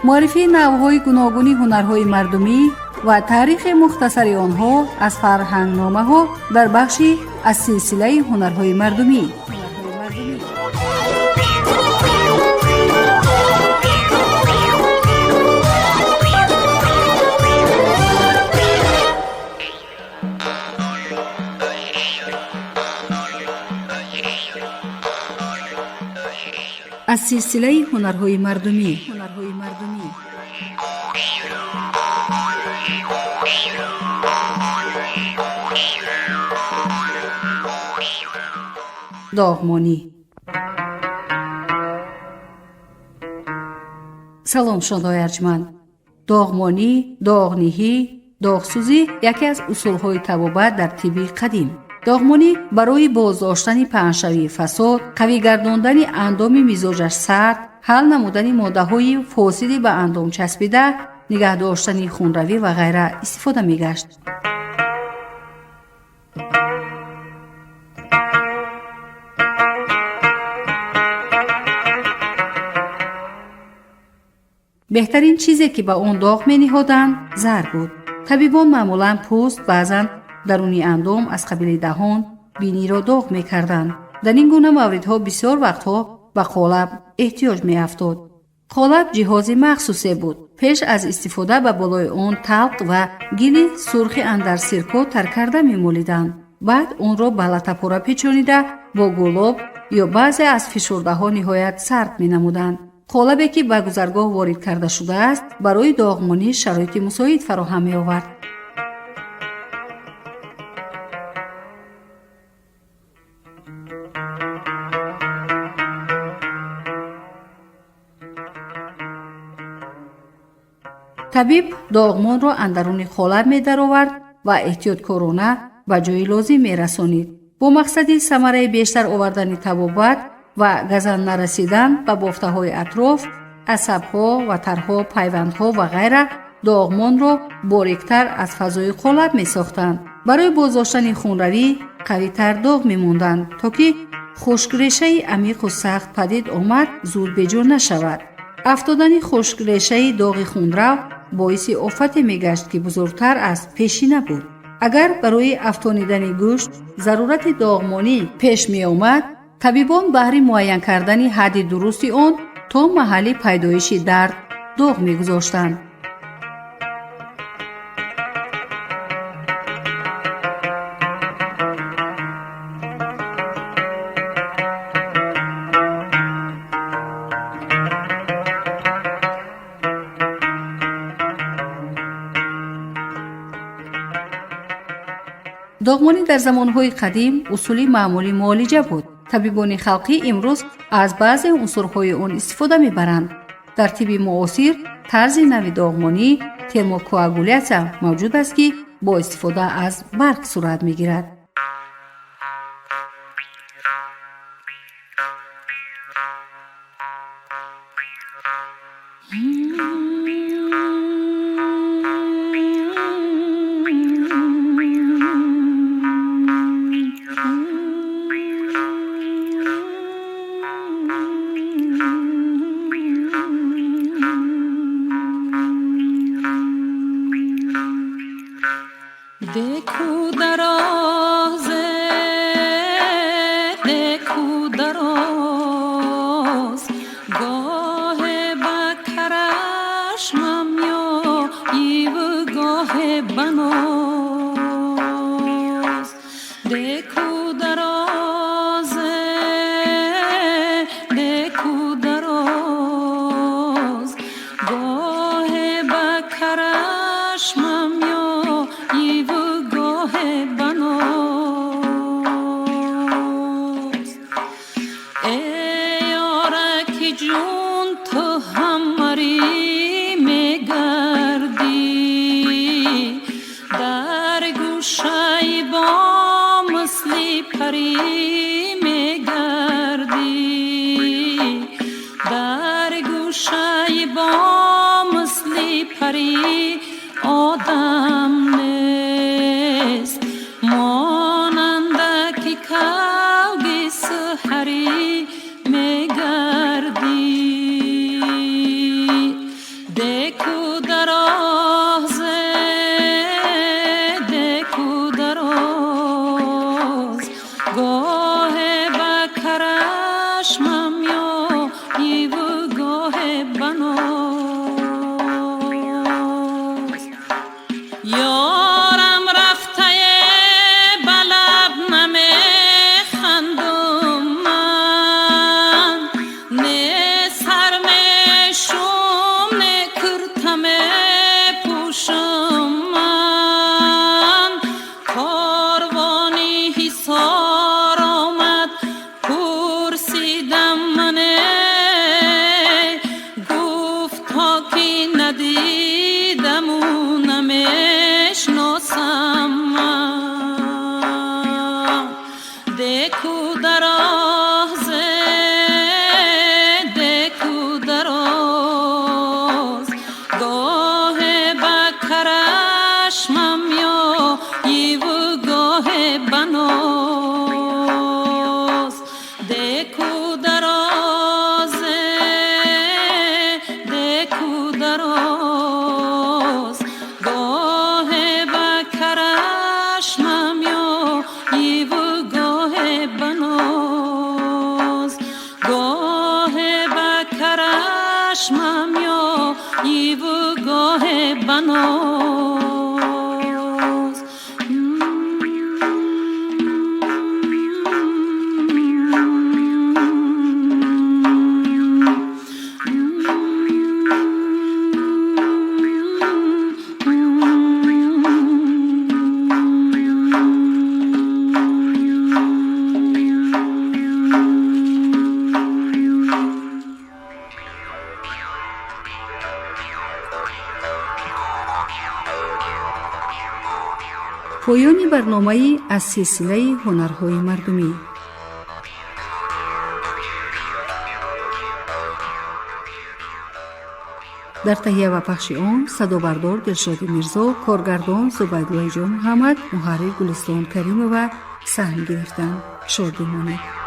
معرفی نوع‌های گوناگون هنرهای مردمی و تاریخ مختصر آنها از فرهنگنامه‌ها در بخشی از سلسله هنرهای مردمی. از سلسله هنرهای مردمی. داغمانی. سلام شنوندگان ارجمند. داغمانی، داغنهی، داغسوزی یکی از اصولهای طبابت در طب قدیم. داغمانی برای بازداشتن پهنشوی فساد، قوی گرداندن اندام مزاجش سرد، حل نمودن ماده‌های فاسد به اندام چسبیده، نگه داشتن خونروی و غیره استفاده می‌گشت. بهترین چیزی که به آن داغ می‌نهادند زر بود. طبیبان معمولاً پوست، بعضاً درونی اندام از قبیل دهان، بینی را داغ می‌کردند. در این گونه موردها بسیار وقتها به قالب احتیاج می‌افتاد. قالب جهاز مخصوصی بود. پیش از استفاده به بالای آن تلق و گل سرخ اندر سرکه تر کرده می‌مالیدند. بعد آن را به لطه‌پاره پیچانیده با گلاب یا بعضی از فشرده‌ها نهایت سرد می‌نمودند. قالبی که به گذرگاه وارد کرده شده است برای داغمانی شرایط مساعد فراهم می‌آورد. طبیب داغمان را اندرون قالب می‌درآورد و احتیاطکارانه به جای لازم می‌رسانید. با مقصد ثمره بیشتر آوردن طبابت و گزند نرسیدن به بافته‌های اطراف، عصب‌ها و ترها، پیوندها و غیره داغمان را باریکتر از فضای قالب می‌ساختند. برای بازداشتن خونروی قوی‌تر داغ می‌ماندند تا که خشک‌ریشه عمیق و سخت پدید آمد زود بجور نشود. افتادن خشک‌ریشه داغ خونرو باعث آفت می‌گشت که بزرگتر از پیشینه بود. اگر برای افشاندن گوشت ضرورت داغمانی پیش می‌آمد، طبیبان بهر معین کردن حد درستی آن تا محل پیدایش درد داغ می‌گذاشتند. داغمانی در زمانهای قدیم اصولی معمولی معالجه بود. طبیبان خلقی امروز از بعضی عنصرهای آن استفاده می‌برند. در طب معاصر طرز نو داغمانی ترموکواگولیاسیون موجود است که با استفاده از برق صورت می‌گیرد. देखो दराज़े देखो दराज़ गाहे बखराश मम्यो इव गाहे बनोज देखो दराज़े देखो दराज़ गाहे बखराश मम्यो इव آدم نیست مانند ناز پایان برنامه از سلسله هنرهای مردمی. در تهیه و پخش آن صدابردار دلشاد میرزا، کارگردان زبیدالله جان محمد، محرر گلستان کریمه و صحنه گرفتن. شاد بمانید.